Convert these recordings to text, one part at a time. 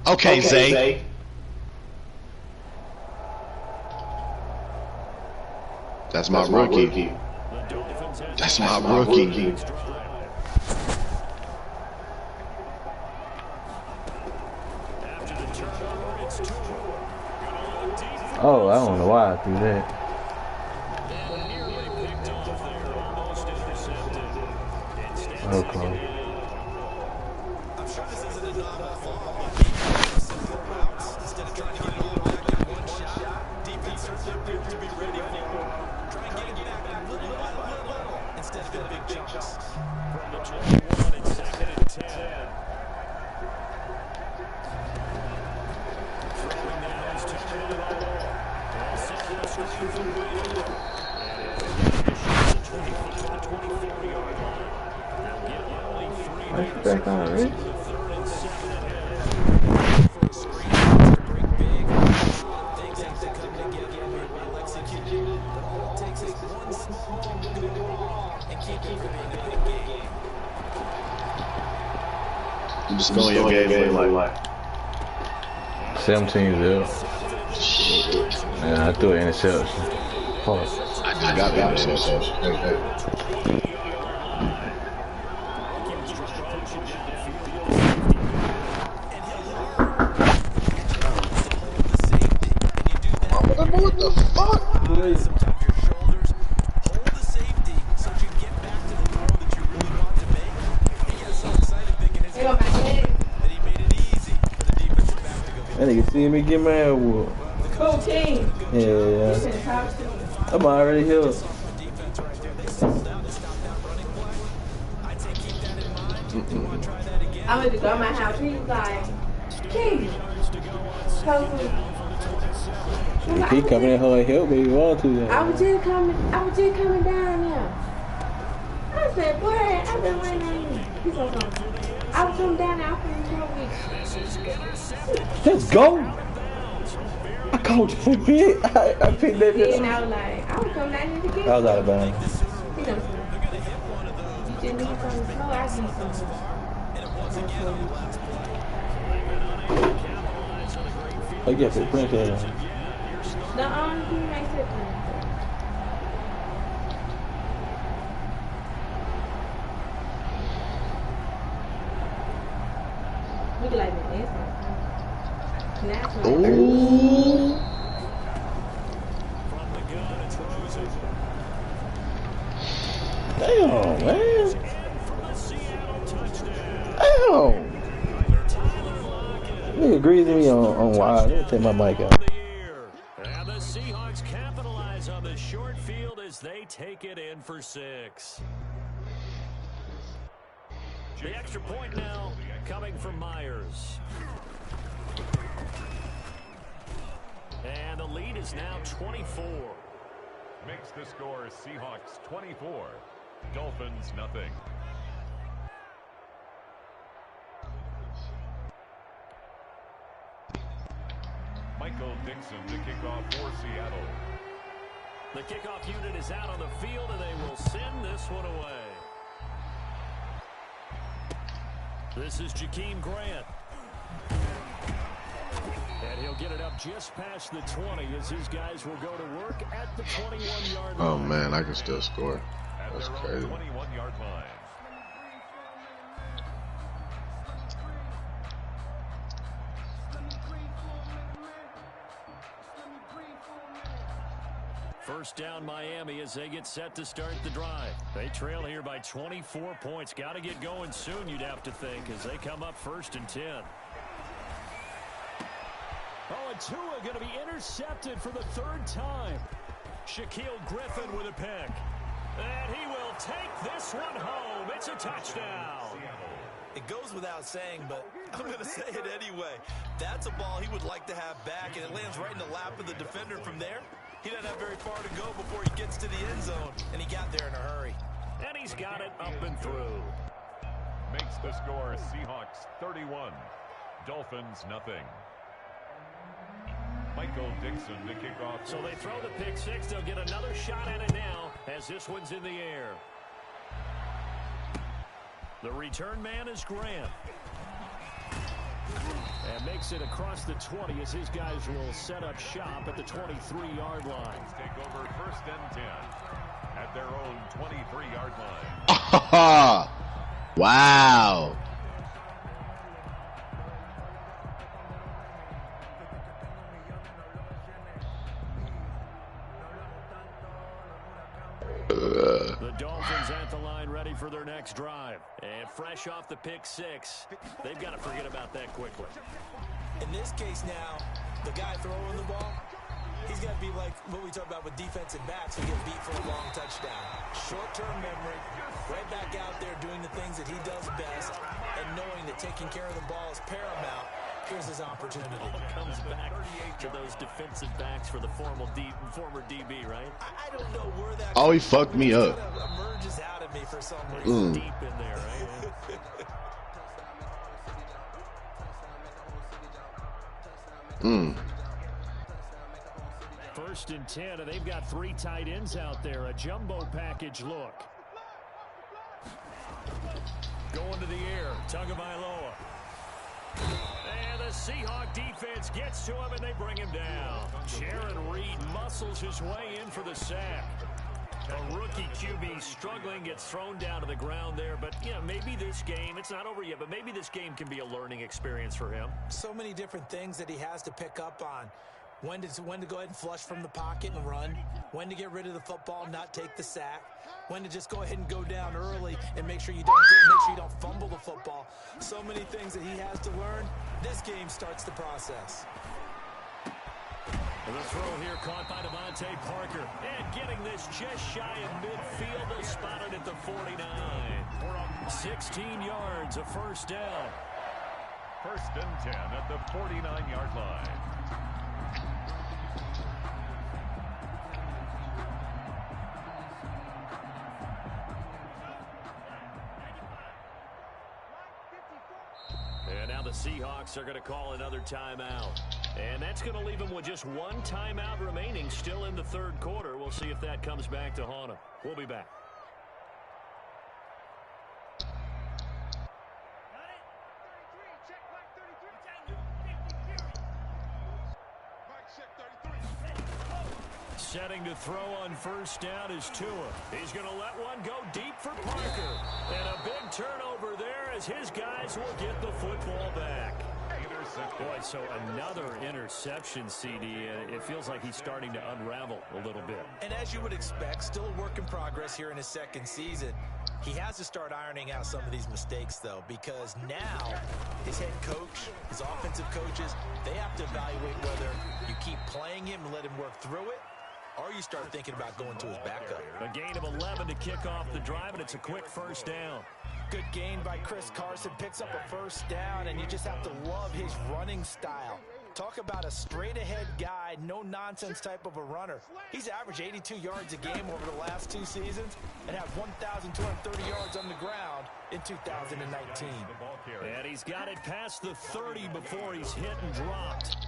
Okay, Zay. That's my rookie. That's my rookie. Oh, I don't know why I threw that. Oh, close. Back on it. You just going your game like 17-0. Man, I threw an interception. I just got the interception. What the fuck? Sometimes your shoulders hold the safety so you get back to the throw that you really want to make. He got so excited thinking his that he made it easy for the defensive back to go get that nigga see me get mad with. Cool team. Yeah. I'm already here. I went to go to my house. He was like, King. He coming in her help me, you want to. I was just coming down here. I said, boy, I've been waiting on you. He said, I was coming down there, I'm finna Let's go. I called you for bit. I picked that bitch. And I was like, I was coming down here to get you. I was out of bounds. You know, you just need something slow, I need something. I guess it print that. The only thing makes it look like an instant. Natural. Ooh. Damn, man. Damn. Nigga agrees with me on wide. Let me take my mic out. And the Seahawks capitalize on the short field as they take it in for 6. The extra point now coming from Myers. And the lead is now 24. Makes the score Seahawks 24, Dolphins nothing. Michael Dixon to kick off for Seattle. The kickoff unit is out on the field, and they will send this one away. This is Jakeem Grant. And he'll get it up just past the 20 as his guys will go to work at the 21-yard line. Oh man, I can still score. That's At their crazy. 21-yard line. First down Miami as they get set to start the drive. They trail here by 24 points. Got to get going soon, you'd have to think, as they come up 1st and 10. Oh, and Tua going to be intercepted for the 3rd time. Shaquille Griffin with a pick. And he will take this one home. It's a touchdown. It goes without saying, but I'm going to say it anyway. That's a ball he would like to have back, and it lands right in the lap of the defender from there. He doesn't have very far to go before he gets to the end zone, and he got there in a hurry. And he's got it up and through. Makes the score Seahawks 31, Dolphins nothing. Michael Dixon to kick off. So they throw the pick six. They'll get another shot at it now as this one's in the air. The return man is Grant. And makes it across the 20 as his guys will set up shop at the 23-yard line. Take over 1st and 10 at their own 23-yard line. Wow. The Dolphins at the line ready for their next drive. And fresh off the pick six, they've got to forget about that quickly. In this case now, the guy throwing the ball, he's got to be like what we talk about with defensive backs who get beat for a long touchdown. Short-term memory, right back out there doing the things that he does best, and knowing that taking care of the ball is paramount. Here's his opportunity. Comes back to those defensive backs for the former DB, right? I don't know where that. Oh, he fucked me up. Kind of emerges out of me for some reason. Deep in there, right? First and 10, and they've got 3 tight ends out there. A jumbo package look. Going to the air, Tagovailoa. And the Seahawk defense gets to him, and they bring him down. Jaron Reed muscles his way in for the sack. A rookie QB struggling, gets thrown down to the ground there. But, yeah, maybe this game, it's not over yet, but maybe this game can be a learning experience for him. So many different things that he has to pick up on. When to go ahead and flush from the pocket and run. When to get rid of the football, not take the sack. When to just go ahead and go down early and make sure you don't fumble the football. So many things that he has to learn. This game starts the process. And the throw here caught by Devontae Parker. And getting this just shy of midfield. They spotted at the 49. 16 yards, a first down. 1st and 10 at the 49-yard line. And now the Seahawks are going to call another timeout. And that's going to leave them with just 1 timeout remaining still in the 3rd quarter. We'll see if that comes back to haunt them. We'll be back. Setting to throw on first down is Tua. He's going to let one go deep for Parker. And a big turnover there as his guys will get the football back. Boy, so another interception, CD. It feels like he's starting to unravel a little bit. And as you would expect, still a work in progress here in his 2nd season. He has to start ironing out some of these mistakes, though, because now his head coach, his offensive coaches, they have to evaluate whether you keep playing him and let him work through it, or you start thinking about going to his backup. A gain of 11 to kick off the drive, and it's a quick first down. Good gain by Chris Carson. Picks up a first down, and you just have to love his running style. Talk about a straight-ahead guy, no-nonsense type of a runner. He's averaged 82 yards a game over the last 2 seasons and have 1,230 yards on the ground in 2019. And he's got it past the 30 before he's hit and dropped.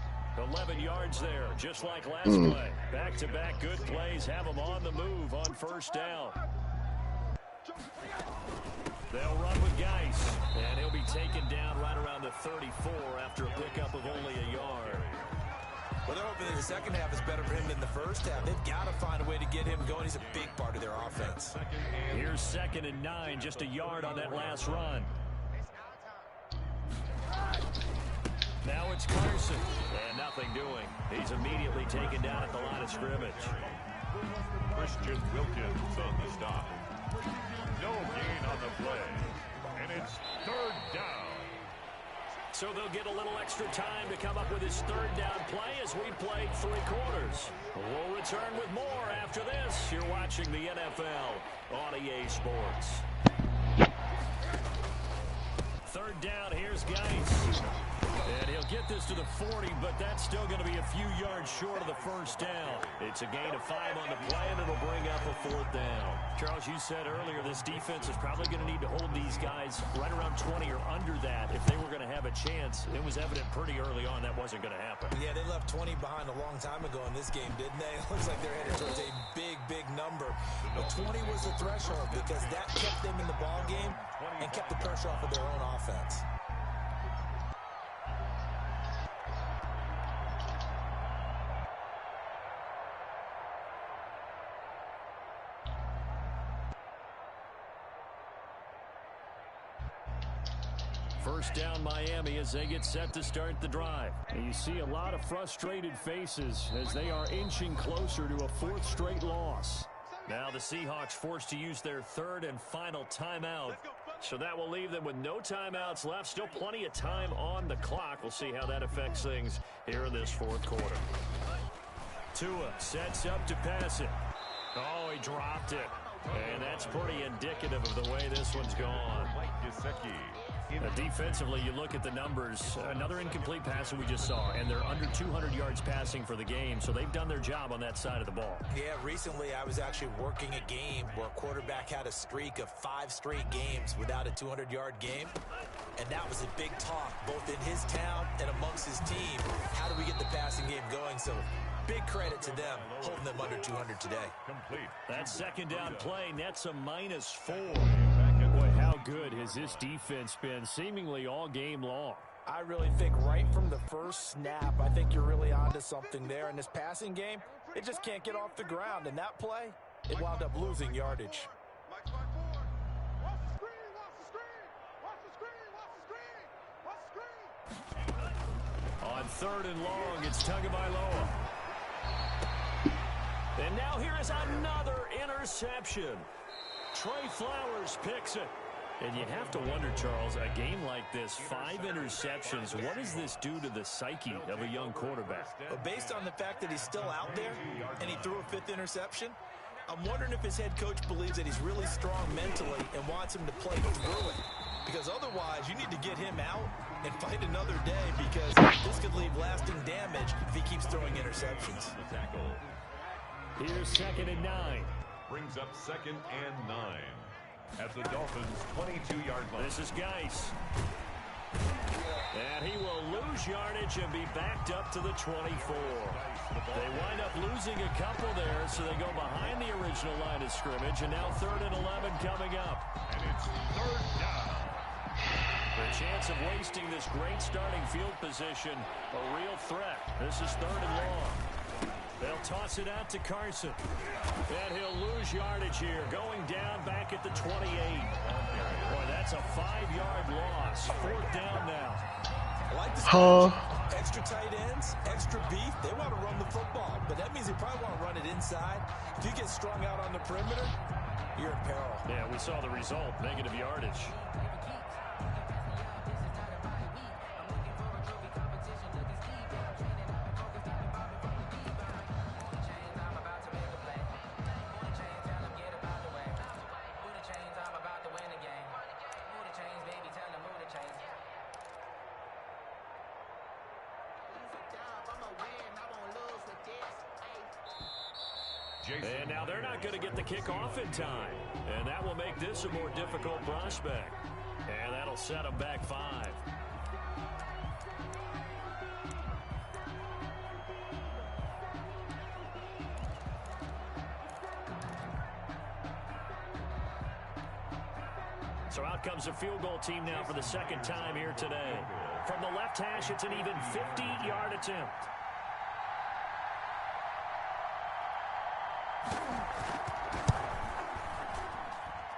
11 yards there, just like last play. Back-to-back good plays have him on the move on first down. They'll run with Geis, and he'll be taken down right around the 34 after a pickup of only a yard. Well, they're hoping that the second half is better for him than the first half. They've got to find a way to get him going. He's a big part of their offense. Here's 2nd and 9, just a yard on that last run. Now it's Carson, and nothing doing. He's immediately taken down at the line of scrimmage. Christian Wilkins on the stop. No gain on the play, and it's 3rd down. So they'll get a little extra time to come up with his 3rd down play as we played 3 quarters. We'll return with more after this. You're watching the NFL on EA Sports. 3rd down, here's Geis. And he'll get this to the 40, but that's still going to be a few yards short of the first down. It's a gain of 5 on the play, and it'll bring up a 4th down. Charles, you said earlier this defense is probably going to need to hold these guys right around 20 or under that if they were going to have a chance. It was evident pretty early on that wasn't going to happen. Yeah, they left 20 behind a long time ago in this game, didn't they? It looks like they're headed towards a big, big number. But 20 was the threshold because that kept them in the ball game and kept the pressure off of their own offense. First down Miami as they get set to start the drive. And you see a lot of frustrated faces as they are inching closer to a fourth straight loss. Now the Seahawks forced to use their third and final timeout. So that will leave them with no timeouts left. Still plenty of time on the clock. We'll see how that affects things here in this fourth quarter. Tua sets up to pass it. Oh, he dropped it. And that's pretty indicative of the way this one's gone. Defensively, you look at the numbers. Another incomplete pass that we just saw, and they're under 200 yards passing for the game, so they've done their job on that side of the ball. Yeah, recently I was actually working a game where a quarterback had a streak of 5 straight games without a 200-yard game, and that was a big talk, both in his town and amongst his team. How do we get the passing game going? So big credit to them, holding them under 200 today. That second down play nets a -4. Boy, how good has this defense been seemingly all game long? I really think right from the first snap, I think you're really onto something there. In this passing game, it just can't get off the ground. And that play, it wound up losing yardage. On third and long, it's Tagovailoa. And now here is another interception. Trey Flowers picks it. And you have to wonder, Charles, a game like this, 5 interceptions, what does this do to the psyche of a young quarterback? But based on the fact that he's still out there and he threw a 5th interception, I'm wondering if his head coach believes that he's really strong mentally and wants him to play through it. Because otherwise, you need to get him out and fight another day, because this could leave lasting damage if he keeps throwing interceptions. Here's 2nd and 9. Brings up 2nd and 9 at the Dolphins' 22-yard line. This is Geis. And he will lose yardage and be backed up to the 24. They wind up losing a couple there, so they go behind the original line of scrimmage, and now 3rd and 11 coming up. And it's 3rd down. The chance of wasting this great starting field position, a real threat. This is 3rd and long. They'll toss it out to Carson. And he'll lose yardage here, going down back at the 28. Boy, that's a 5-yard loss. 4th down now. I like this extra tight ends, extra beef. They want to run the football, but that means they probably want to run it inside. If you get strung out on the perimeter, you're in peril. Yeah, we saw the result, negative yardage. And now they're not going to get the kickoff in time. And that will make this a more difficult prospect. And that'll set them back 5. So out comes the field goal team now for the 2nd time here today. From the left hash, it's an even 50-yard attempt.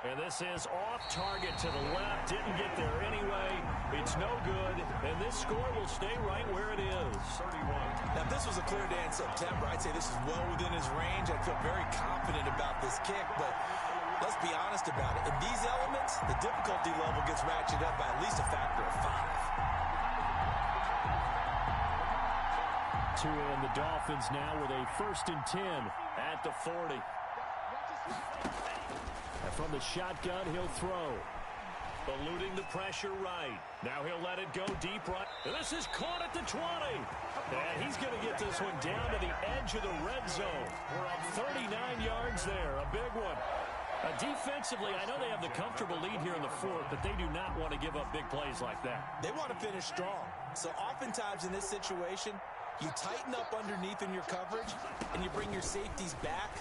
And this is off target to the left. Didn't get there anyway. It's no good. And this score will stay right where it is. 31. Now, if this was a clear day in September, I'd say this is well within his range. I feel very confident about this kick, but let's be honest about it. In these elements, the difficulty level gets ratcheted up by at least a factor of 5. Tua and the Dolphins now with a 1st and 10 at the 40. And from the shotgun, he'll throw. Eluding the pressure right. Now he'll let it go deep right. And this is caught at the 20. And he's going to get this one down to the edge of the red zone. We're up 39 yards there. A big one. Defensively, I know they have the comfortable lead here in the 4th, but they do not want to give up big plays like that. They want to finish strong. So oftentimes in this situation, you tighten up underneath in your coverage, and you bring your safeties back.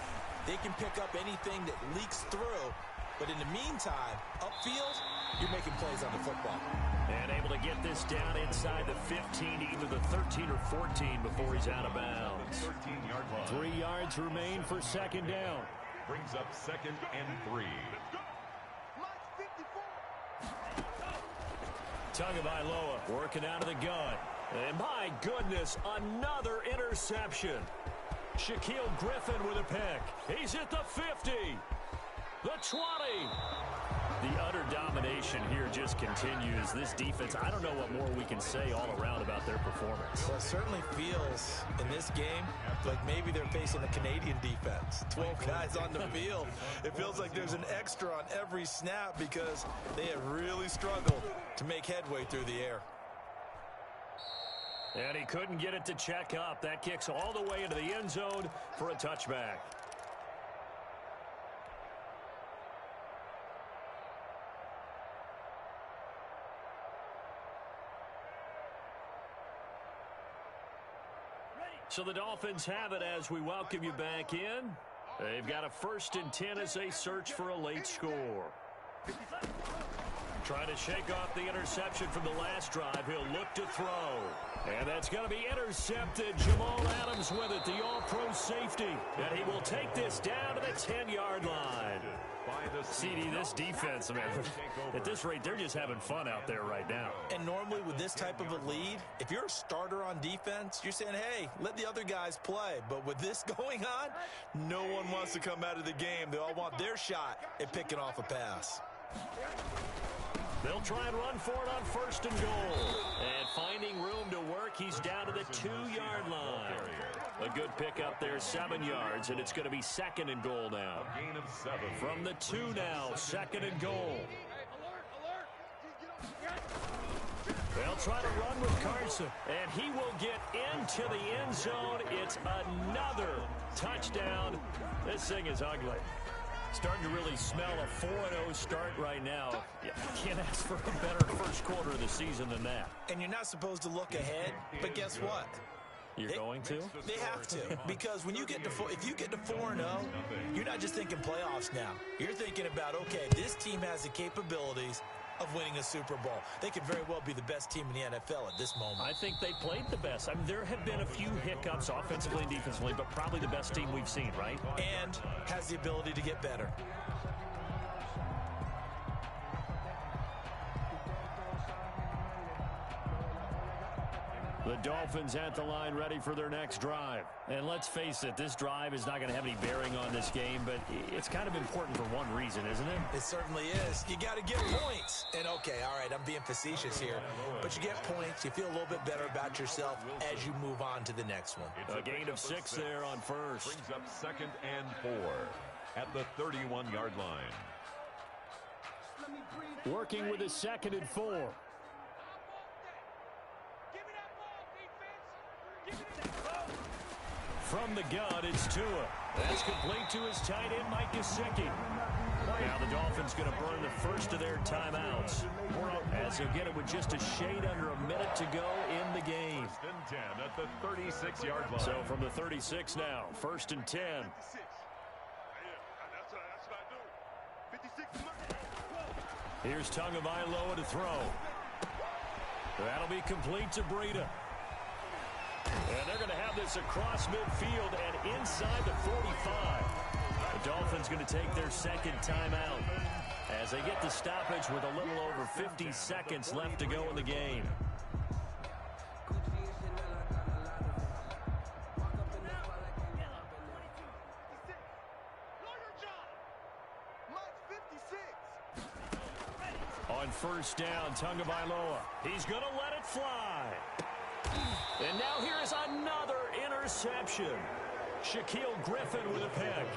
They can pick up anything that leaks through. But in the meantime, upfield, you're making plays on the football. And able to get this down inside the 15, either the 13 or 14 before he's out of bounds. 13-yard line. 3 yards remain for 2nd down. Brings up 2nd and 3. Tagovailoa working out of the gun. And my goodness, another interception. Shaquille Griffin with a pick. He's at the 50. The 20. The utter domination here just continues. This defense, I don't know what more we can say all around about their performance. Well, it certainly feels in this game like maybe they're facing a Canadian defense. 12 guys on the field. It feels like there's an extra on every snap because they have really struggled to make headway through the air. And he couldn't get it to check up. That kicks all the way into the end zone for a touchback. So the Dolphins have it as we welcome you back in. They've got a 1st and 10 as they search for a late score. Trying to shake off the interception from the last drive. He'll look to throw. And that's going to be intercepted. Jamal Adams with it, the all-pro safety. And he will take this down to the 10-yard line. CD, this defense, man, at this rate, they're just having fun out there right now. And normally with this type of a lead, if you're a starter on defense, you're saying, hey, let the other guys play. But with this going on, no one wants to come out of the game. They all want their shot at picking off a pass. They'll try and run for it on 1st and goal. And finding room to work, he's down to the 2-yard line. A good pick up there, 7 yards, and it's going to be 2nd and goal now. From the 2 now, 2nd and goal. They'll try to run with Carson, and he will get into the end zone. It's another touchdown. This thing is ugly. Starting to really smell a 4-0 start right now. You can't ask for a better first quarter of the season than that. And you're not supposed to look ahead, but guess what? You're going to? They have to, because when you get to if you get to 4-0, you're not just thinking playoffs now. You're thinking about, okay, this team has the capabilities of winning a Super Bowl. They could very well be the best team in the NFL at this moment. I think they played the best. I mean, there have been a few hiccups offensively and defensively, but probably the best team we've seen, right? And has the ability to get better. The Dolphins at the line ready for their next drive. And let's face it, this drive is not going to have any bearing on this game, but it's kind of important for one reason, isn't it? It certainly is. You got to get points. And okay, all right, I'm being facetious here, but you get points, you feel a little bit better about yourself as you move on to the next one. A gain of 6 there on 1st. Brings up 2nd and 4 at the 31-yard line. Working with a 2nd and 4. From the gun, it's Tua. That's complete to his tight end, Mike Gesicki. Now the Dolphins going to burn the first of their timeouts, as they'll get it with just a shade under a minute to go in the game. 1st and 10 at the 36-yard line. So from the 36 now, 1st and 10. Here's Tagovailoa to throw. That'll be complete to Breida. And they're going to have this across midfield and inside the 45. The Dolphins going to take their 2nd timeout as they get the stoppage with a little over 50 seconds left to go in the game. On 1st down, Tagovailoa. He's going to let it fly. And now here's another interception. Shaquille Griffin with a pick.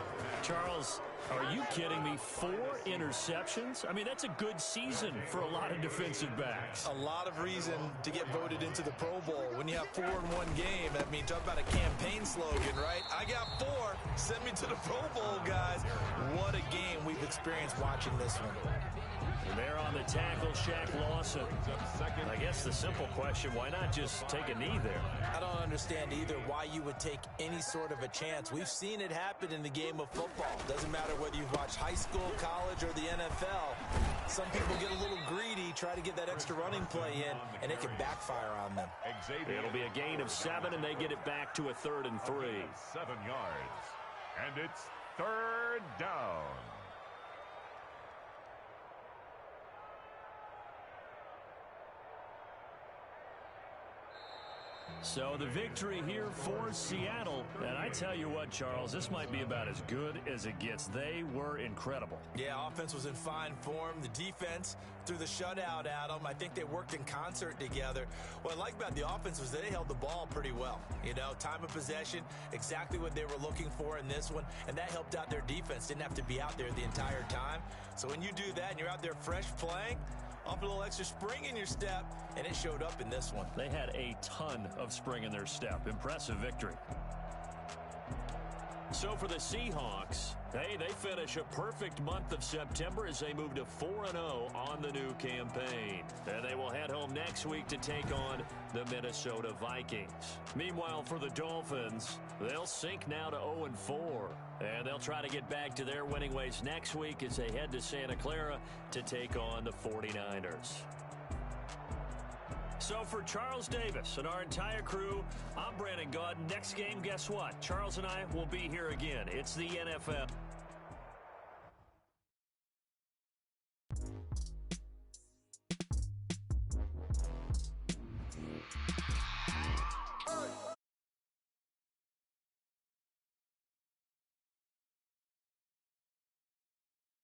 Charles, are you kidding me? 4 interceptions? I mean, that's a good season for a lot of defensive backs. A lot of reason to get voted into the Pro Bowl. When you have 4 in one game, I mean, talk about a campaign slogan, right? I got 4. Send me to the Pro Bowl, guys. What a game we've experienced watching this one. And there on the tackle, Shaq Lawson. I guess the simple question, why not just take a knee there? I don't understand either why you would take any sort of a chance. We've seen it happen in the game of football. Doesn't matter whether you've watched high school, college, or the NFL. Some people get a little greedy, try to get that extra running play in, and it can backfire on them. It'll be a gain of 7, and they get it back to a 3rd and 3. 7 yards. And it's 3rd down. So the victory here for Seattle. And I tell you what, Charles, this might be about as good as it gets. They were incredible. Yeah, offense was in fine form. The defense threw the shutout at them. I think they worked in concert together. What I like about the offense was they held the ball pretty well. You know, time of possession, exactly what they were looking for in this one. And that helped out their defense. Didn't have to be out there the entire time. So when you do that and you're out there fresh playing, off a little extra spring in your step, and it showed up in this one. They had a ton of spring in their step. Impressive victory. So for the Seahawks, hey, they finish a perfect month of September as they move to 4-0 on the new campaign. And they will head home next week to take on the Minnesota Vikings. Meanwhile, for the Dolphins, they'll sink now to 0-4. And they'll try to get back to their winning ways next week as they head to Santa Clara to take on the 49ers. So for Charles Davis and our entire crew, I'm Brandon Gaudin. Next game, guess what? Charles and I will be here again. It's the NFL.